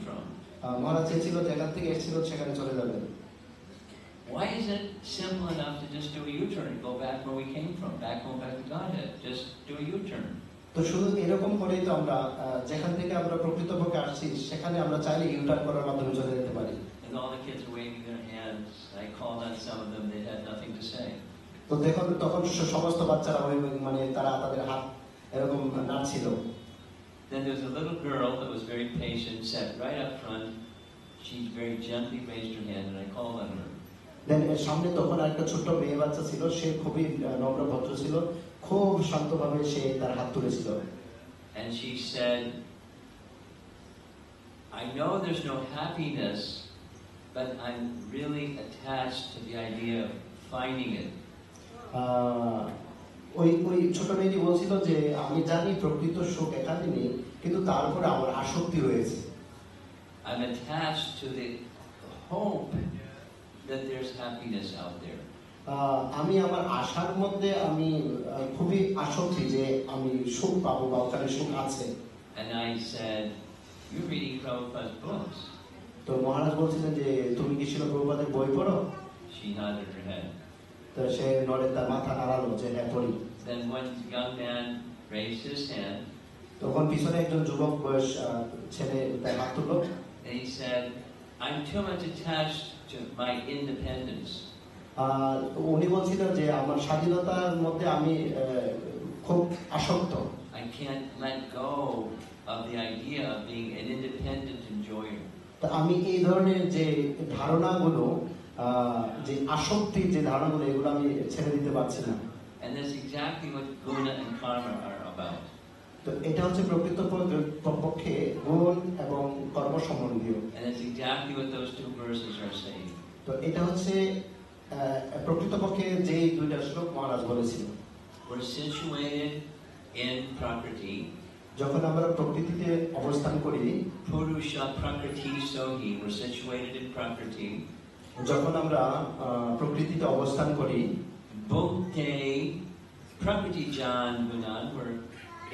from. মহারাজ চেয়েছিল যেখান থেকে এসেছিল সেখানে চলে যাবে। Why is it simple enough to just do a U-turn and go back where we came from, back home, back to Godhead? Just do a U-turn. তো শুধু এরকম করেই তো আমরা যেখান থেকে আমরা প্রকৃতপক্ষে আসছি সেখানে আমরা চাইলে ইউটার্ন করার মাধ্যমে চলে যেতে পারি। And all the kids are waving their hands. I called on some of them, they had nothing to say. তো দেখুন তখন সমস্ত বাচ্চারা মানে তারা তাদের হাত এরকম নাড়ছিল। Then there was a little girl that was very patient, sat right up front. She very gently raised her hand and I called on her. দেন এর সামনে তখন একটা ছোট্ট মেয়ে বাচ্চা ছিল, সে খুবই নম্র ভদ্র ছিল, খুব শান্তভাবে সে তার হাত তুলেছিল। And she said, I know there's no happiness, but I'm really attached to the idea of finding it. ওই ছোট মেয়েটি বলছিল যে আমি জানি প্রকৃত সুখ এখানে নেই, কিন্তু তারপরে আমার আসক্তি রয়েছে। I'm attached to the hope that there's happiness out there. আমি আমার আশার মধ্যে আমি খুবই আসক্তি যে আমি সুখ পাবো বা ওখানে সুখ আছে। And I said, you're reading Prabhupada's books. তো মহারাজ বলছিলেন যে তুমি কি শিল প্রভুপাদের বই পড়ো? She nodded her head. তো সে নড়ে তার মাথা নাড়ালো যে হ্যাঁ পড়ি। Then one young man raised his hand. তখন পিছনে একজন যুবক বয়স ছেলে তার হাত তুললো। And he said, I'm too much attached to my independence. উনি বলছিলেন যে আমার স্বাধীনতার মধ্যে আমি খুব আসক্ত। I can't let go of the idea of being an independent enjoyer. তো আমি এই ধরনের যে ধারণাগুলো, যে আসক্তির যে ধারণাগুলো, এগুলো আমি ছেড়ে দিতে পারছি না। And that's exactly what guna and karma are about. তো এটা হচ্ছে প্রকৃতপক্ষে গুণ এবং কর্ম সম্বন্ধীয়। And that's exactly what those two verses are saying. তো এটা হচ্ছে প্রকৃতপক্ষে যে দুইটা শ্লোক মহারাজ বলেছিল। We're situated in Prakriti. যখন আমরা প্রকৃতিতে অবস্থান করি, Purusha Prakriti Sohi, we're situated in Prakriti. যখন আমরা প্রকৃতিতে অবস্থান করি, Bhukte Prakriti Jan Gunan, we're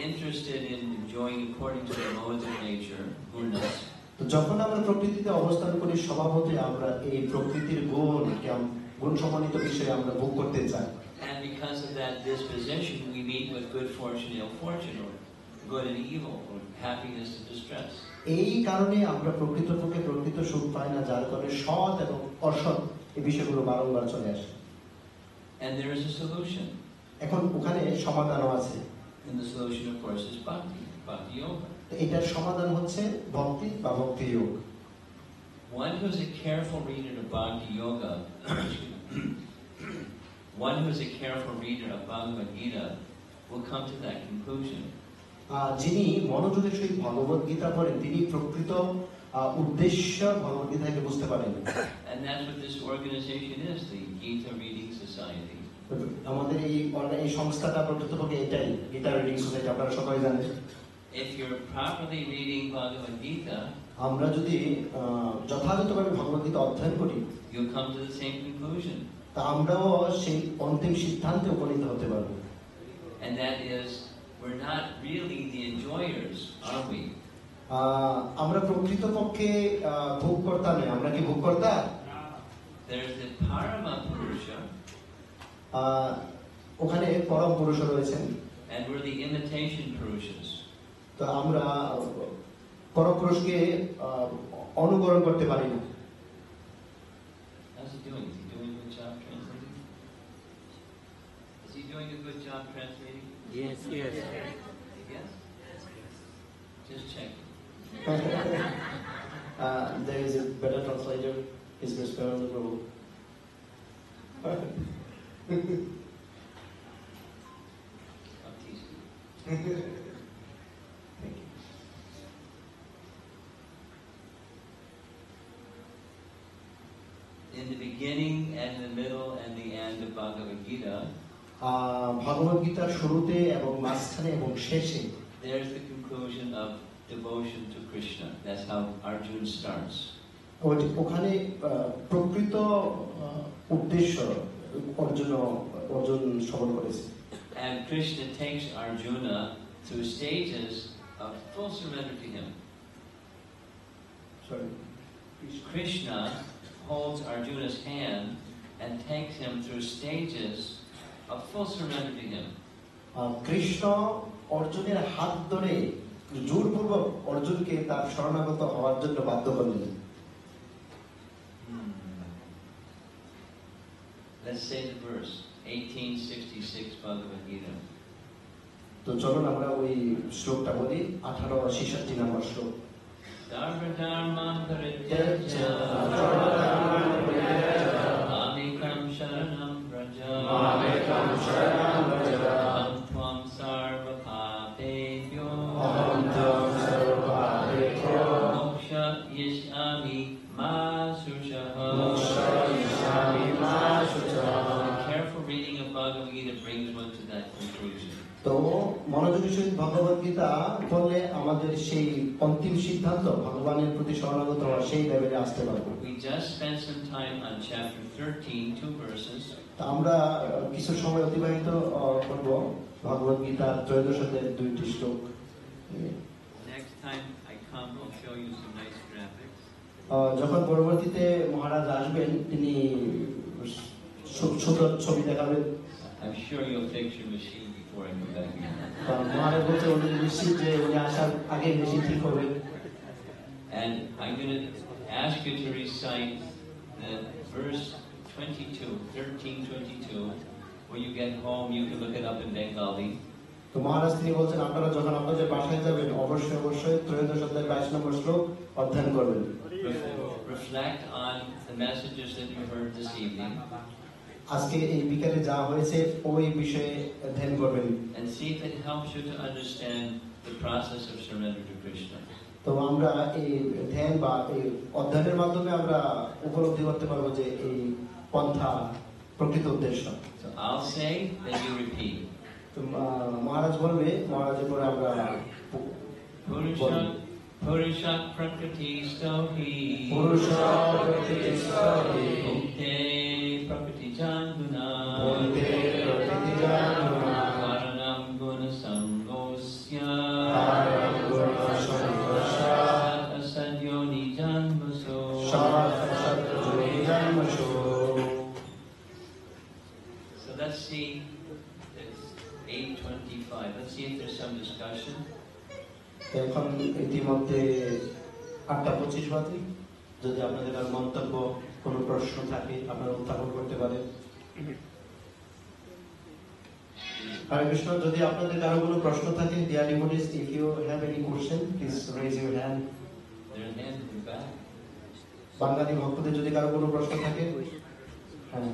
interested in enjoying according to the modes of nature, gunas. তো যখন আমরা প্রকৃতিতে অবস্থান করি স্বভাবতই আমরা এই প্রকৃতির গুণ সম্মানিত বিষয়ে আমরা ভোগ করতে চাই। And because of that disposition, we meet with good fortune, ill fortune, or good and evil, or happiness and distress. এই কারণে আমরা প্রকৃতপক্ষে প্রকৃত সুখ পাই না, যার কারণে সৎ এবং অসৎ এই বিষয়গুলো বারংবার চলে আসে। And there is a solution. এখন ওখানে সমাধানও আছে। And the solution, of course, is bhakti, bhakti yoga. এটার সমাধান হচ্ছে ভক্তি বা ভক্তি যোগ। One who's a careful reader of bhakti yoga, one who's a careful reader of Bhagavad Gita will come to that conclusion. যিনি মনোযোগের সহিত ভগবত গীতা পড়েন তিনি প্রকৃত উদ্দেশ্য ভগবত গীতাকে বুঝতে পারেন। And that's what this organization is, the Gita Reading Society. আমাদের এই সংস্থাটা প্রকৃতপক্ষে এটাই, গীতা রিডিং সোসাইটি, আপনারা সবাই জানেন। If you're properly reading Bhagavad Gita, আমরা যদি যথাযথভাবে ভগবত গীতা অধ্যয়ন করি, you'll come to the same conclusion. তা আমরাও সেই অন্তিম সিদ্ধান্তে উপনীত হতে পারবো। And that is, we're not really the enjoyers, are we? আমরা প্রকৃতপক্ষে ভোগকর্তা নই, আমরা কি ভোগকর্তা? There's the Parama Purusha, ওখানে পরম পুরুষ রয়েছেন, and we're the imitation Purushas. তো আমরা পরম পুরুষকে অনুকরণ করতে পারি না। How's he doing? Is he doing a good job translating? Is he doing a good job translating? Yes, yes. Yes? Just check. There is a better translator. His respect on the road. Thank you. In the beginning and the middle and the end of Bhagavad Gita, ভগবত গীতার শুরুতে এবং মাঝখানে এবং শেষে there's the conclusion of devotion to Krishna. That's how Arjuna starts. ওখানে প্রকৃত উদ্দেশ্য অর্জুন সফল করেছে। And Krishna takes Arjuna through stages of full surrender to him. Sorry. Krishna holds Arjuna's hand and takes him through stages of full surrender to him. Krishna অর্জুনের হাত ধরে জোরপূর্বক অর্জুনকে তার শরণাগত হওয়ার জন্য বাধ্য করলেন। Let's say the verse, 1866 Bhagavad Gita. তো চলুন আমরা ওই শ্লোকটা বলি, 1866 নম্বর শ্লোক। Sarva dharman parityajya mamekam sharanam vraja aham tvam sarva papebhyo moksha yishami ma sushaha. The careful reading of Bhagavad Gita brings one to that conclusion. তো মনোযোগী সহিত ভগবত গীতা পড়লে আমাদের সেই অন্তিম সিদ্ধান্ত ভগবানের প্রতি শরণাগত হওয়া সেই লেভেলে আসতে পারবো। We just spent some time on chapter 13, 2 verses. তা আমরা কিছু সময় অতিবাহিত করব ভগবত গীতার 13 অধ্যায়ের 2টি শ্লোক। Next time I come, I'll show you some nice graphics. যখন পরবর্তীতে মহারাজ আসবেন তিনি সুন্দর ছবি দেখাবেন। I'm sure you'll fix your machine before I come back here. মহারাজ বলতে উনি নিশ্চিত যে উনি আসার আগে বেশি ঠিক হবে। And I'm going to ask you to recite the verse 22, 13:22. When you get home, you can look it up in Bengali. তো মহারাজ তিনি বলছেন আপনারা যখন আপনাদের বাসায় যাবেন অবশ্যই 13 অধ্যায়ের 22 নম্বর শ্লোক অধ্যয়ন করবেন। Reflect on the messages that you heard this evening. আজকে এই বিকালে যা হয়েছে ওই বিষয়ে ধ্যান করবেন। And see if it helps you to understand the process of surrender to Krishna. তো আমরা এই ধ্যান বা এই অধ্যয়নের মাধ্যমে আমরা উপলব্ধি করতে পারবো যে এই পন্থা প্রকৃত উদ্দেশ্য। So I'll say, then you repeat. তো মহারাজ বলবে, মহারাজের পরে আমরা Purusha prakriti stohi. পুরুষা প্রকৃতি স্থলে Bhukte prakriti janguna. বলতে প্রকৃতি জানুনা Karanam guna sangosya. কারণ গুণ সংঘর্ষা Asadyoni janmaso. সৎ সৎ যোনি জন্মসু। So let's see, it's 8:25. Let's see if there's some discussion. এখন ইতিমধ্যে 8:25 বাজে। যদি আপনাদের কারো মন্তব্য কোনো প্রশ্ন থাকে আপনারা উত্থাপন করতে পারেন। হরে কৃষ্ণ, যদি আপনাদের কারো কোনো প্রশ্ন থাকে, dear devotees, if you have any question, please raise your hand. There's a hand in the back. বাঙালি ভক্তদের যদি কারো কোনো প্রশ্ন থাকে, হ্যাঁ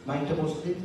মাইকটা বসতে দিন।